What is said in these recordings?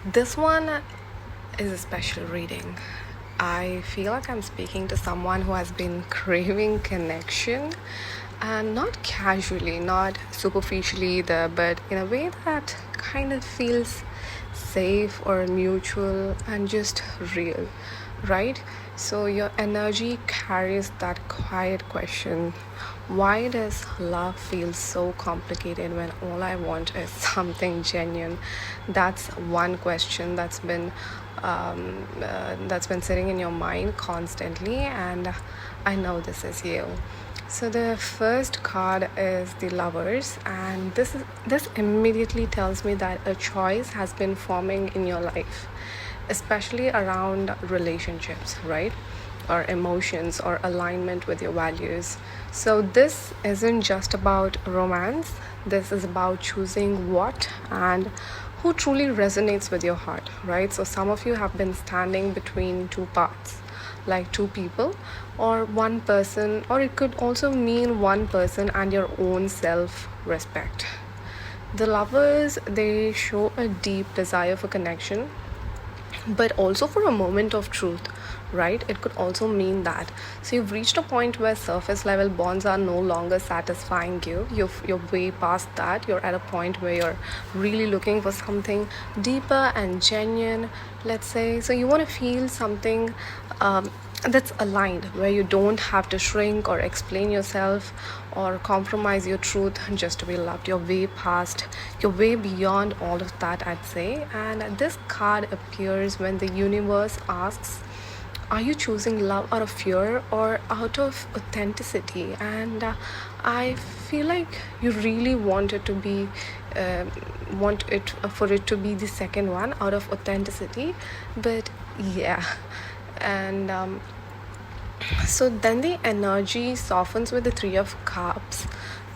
This one is a special reading. I feel like I'm speaking to someone who has been craving connection, and not casually, not superficially either, but in a way that kind of feels safe or mutual and just real, right? So your energy carries that quiet question: why does love feel so complicated when all I want is something genuine? That's one question that's been sitting in your mind constantly, and I know this is you. So the first card is the Lovers, and this immediately tells me that a choice has been forming in your life, especially around relationships, right? Or emotions or alignment with your values. So this isn't just about romance. This is about choosing what and who truly resonates with your heart, right? So some of you have been standing between two paths, like two people or one person, or it could also mean one person and your own self-respect. The Lovers, they show a deep desire for connection, but also for a moment of truth, right? It could also mean that. So you've reached a point where surface level bonds are no longer satisfying you. You're way past that. You're at a point where you're really looking for something deeper and genuine, let's say. So you want to feel something that's aligned, where you don't have to shrink or explain yourself or compromise your truth just to be loved. You're way beyond all of that, I'd say. And this card appears when the universe asks, are you choosing love out of fear or out of authenticity? And I feel like you really want it to be want it for it to be the second one, out of authenticity. But yeah. And so then the energy softens with the Three of Cups.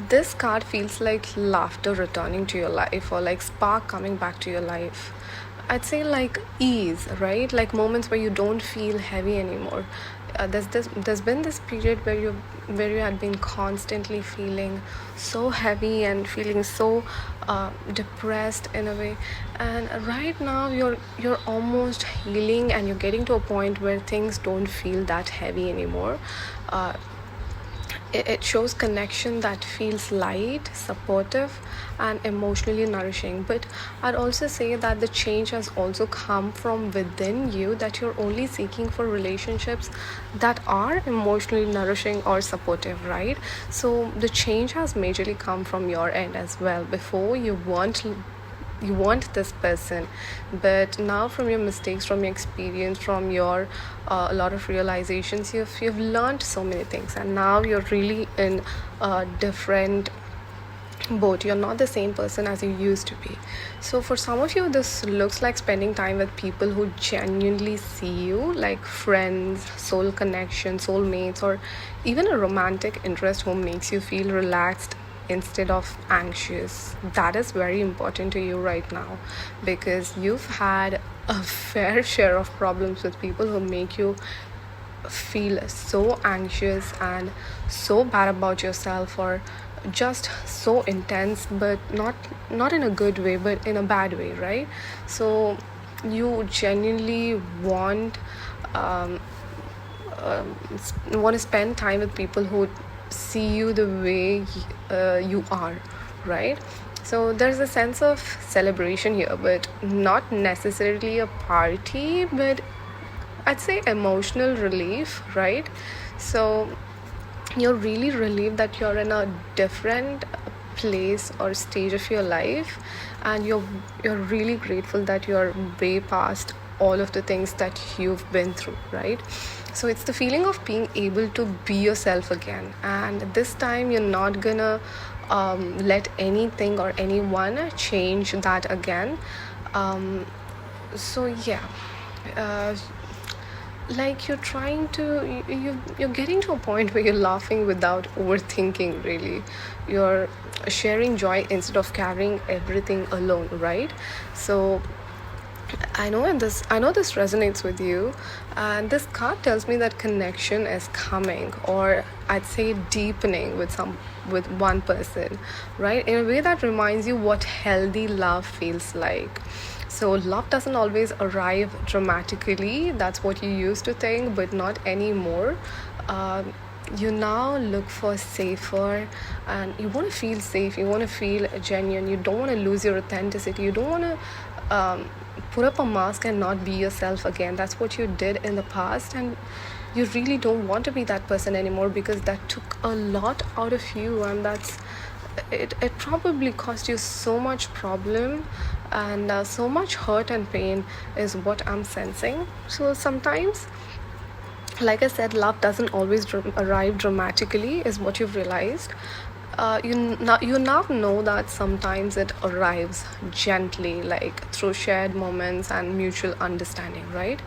This card feels like laughter returning to your life, or like spark coming back to your life. I'd say like ease, right? Like moments where you don't feel heavy anymore. There's been this period where you had been constantly feeling so heavy and feeling so depressed in a way, and right now you're almost healing and you're getting to a point where things don't feel that heavy anymore. uh, it shows connection that feels light, supportive, and emotionally nourishing. But I'd also say that the change has also come from within you, that you're only seeking for relationships that are emotionally nourishing or supportive, right? So the change has majorly come from your end as well. Before, you want this person, but now from your mistakes, from your experience, from your a lot of realizations, you've learned so many things, and now you're really in a different boat. You're not the same person as you used to be. So for some of you, this looks like spending time with people who genuinely see you, like friends, soul connection, soulmates, or even a romantic interest who makes you feel relaxed instead of anxious. That is very important to you right now, because you've had a fair share of problems with people who make you feel so anxious and so bad about yourself, or just so intense, but not in a good way, but in a bad way, right? So you genuinely um, want to spend time with people who see you the way you are, right? So there's a sense of celebration here, but not necessarily a party, but I'd say emotional relief, right? So you're really relieved that you're in a different place or stage of your life, and you're really grateful that you're way past all of the things that you've been through, right? So it's the feeling of being able to be yourself again, and this time you're not gonna let anything or anyone change that again. So yeah, uh, like you're trying to you're getting to a point where you're laughing without overthinking, really. You're sharing joy instead of carrying everything alone, right? So I know this resonates with you, and this card tells me that connection is coming, or I'd say deepening with one person, right? In a way that reminds you what healthy love feels like. So love doesn't always arrive dramatically. That's what you used to think, but not anymore. You now look for safer, and you want to feel safe, you want to feel genuine, you don't want to lose your authenticity, you don't want to put up a mask and not be yourself again. That's what you did in the past, and you really don't want to be that person anymore, because that took a lot out of you, and it probably caused you so much problem, and so much hurt and pain is what I'm sensing. So sometimes, like I said, love doesn't always arrive dramatically, is what you've realized. You now know that sometimes it arrives gently, like through shared moments and mutual understanding, right?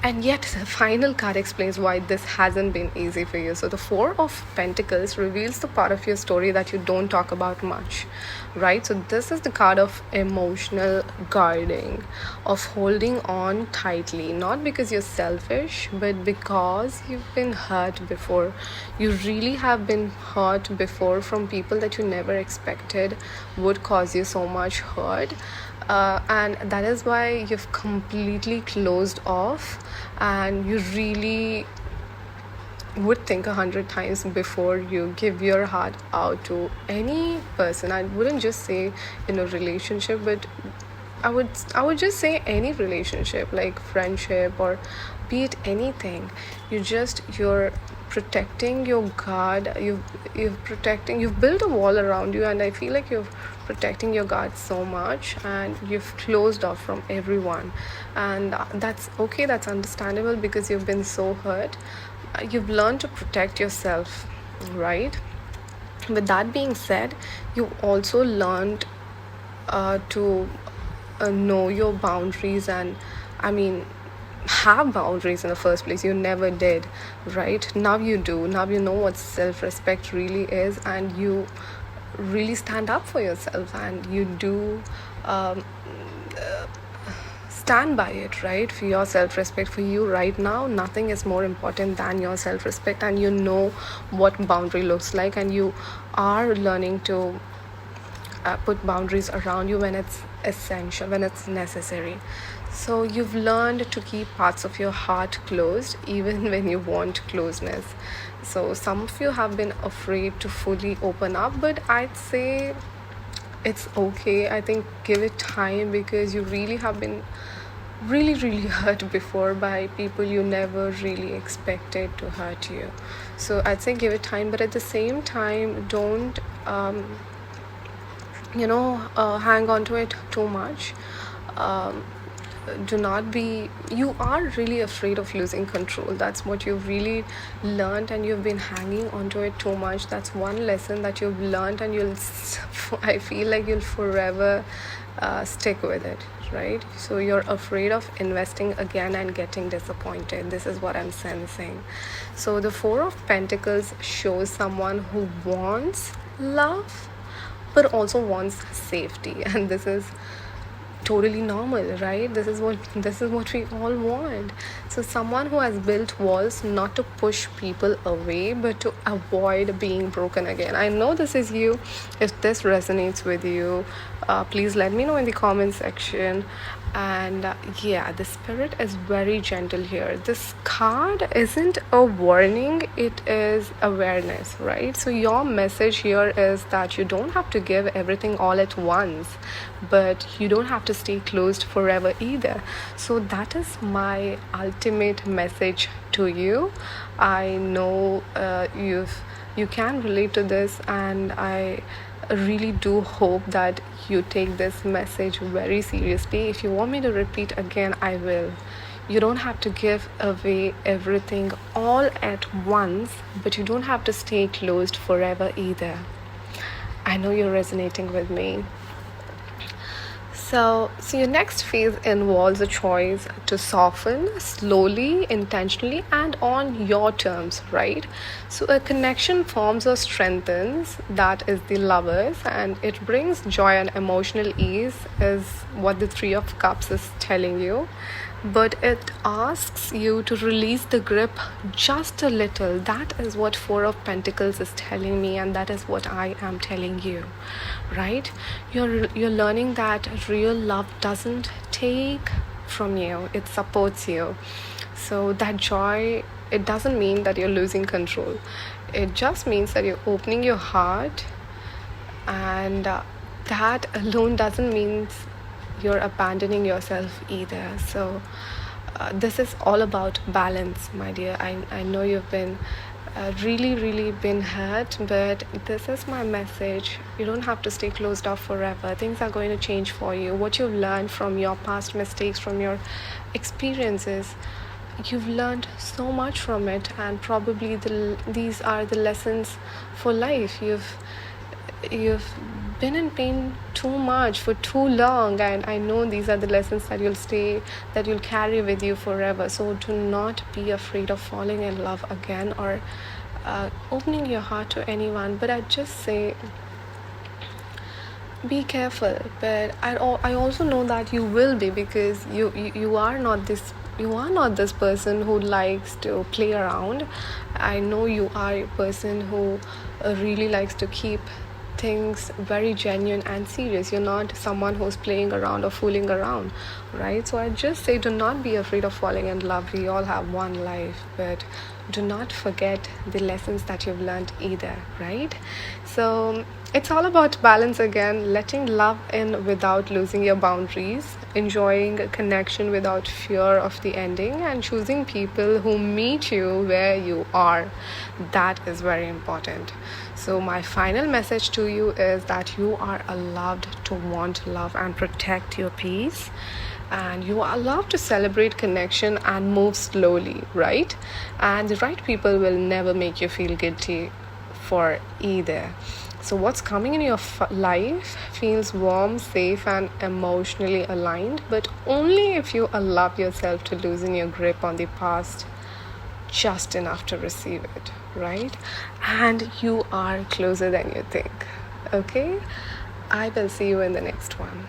And yet, the final card explains why this hasn't been easy for you. So, the Four of Pentacles reveals the part of your story that you don't talk about much, right? So, this is the card of emotional guarding, of holding on tightly, not because you're selfish, but because you've been hurt before. You really have been hurt before from people that you never expected would cause you so much hurt. And that is why you've completely closed off, and you really would think 100 times before you give your heart out to any person. I wouldn't just say in a relationship, but I would just say any relationship, like friendship or be it anything. You're protecting your guard. You've built a wall around you, and I feel like you're protecting your guard so much, and you've closed off from everyone. And that's okay, that's understandable, because you've been so hurt. You've learned to protect yourself, right? With that being said, you also learned to know your boundaries, and I mean, have boundaries in the first place. You never did, right? Now you do. Now you know what self-respect really is, and you really stand up for yourself, and you do stand by it, right? For your self-respect, for you right now, nothing is more important than your self-respect, and you know what boundary looks like, and you are learning to put boundaries around you when it's essential, when it's necessary. So you've learned to keep parts of your heart closed even when you want closeness. So some of you have been afraid to fully open up, but I'd say it's okay. I think give it time, because you really have been really hurt before by people you never really expected to hurt you. So I'd say give it time, but at the same time, don't hang on to it too much. Do not be, you are really afraid of losing control. That's what you've really learned, and you've been hanging onto it too much. That's one lesson that you've learned, and I feel like you'll forever stick with it, right? So you're afraid of investing again and getting disappointed. This is what I'm sensing. So the Four of Pentacles shows someone who wants love but also wants safety, and this is totally normal, right? This is what we all want. So someone who has built walls not to push people away, but to avoid being broken again. I know this is you. If this resonates with you, please let me know in the comment section. And yeah, the spirit is very gentle here. This card isn't a warning, it is awareness, right? So your message here is that you don't have to give everything all at once, but you don't have to stay closed forever either. So that is my ultimate message to you. I know you can relate to this, and I really do hope that you take this message very seriously. If you want me to repeat again, I will. You don't have to give away everything all at once, but you don't have to stay closed forever either. I know you're resonating with me. So your next phase involves a choice to soften slowly, intentionally, and on your terms, right? So a connection forms or strengthens, that is the Lovers, and it brings joy and emotional ease, is what the Three of Cups is telling you. but it asks you to release the grip just a little. That is what Four of Pentacles is telling me, and that is what I am telling you, right? You're learning that real love doesn't take from you, it supports you. So that joy, it doesn't mean that you're losing control. It just means that you're opening your heart, and that alone doesn't mean you're abandoning yourself either. So this is all about balance, my dear. I know you've been really been hurt, but this is my message. You don't have to stay closed off forever. Things are going to change for you. What you've learned from your past mistakes, from your experiences, you've learned so much from it, and probably these are the lessons for life. You've been in pain too much for too long, and I know these are the lessons that you'll carry with you forever. So do not be afraid of falling in love again, or opening your heart to anyone. But I just say, be careful. But I also know that you will be, because you are not this person who likes to play around. I know you are a person who really likes to keep things very genuine and serious. You're not someone who's playing around or fooling around, right? So I just say, do not be afraid of falling in love. We all have one life, but do not forget the lessons that you've learned either, right? So it's all about balance again, letting love in without losing your boundaries, enjoying a connection without fear of the ending, and choosing people who meet you where you are. That is very important. So my final message to you is that you are allowed to want love and protect your peace, and you are allowed to celebrate connection and move slowly, right? And the right people will never make you feel guilty for either. So what's coming in your life feels warm, safe, and emotionally aligned, but only if you allow yourself to loosen your grip on the past just enough to receive it, right? And you are closer than you think. Okay? I will see you in the next one.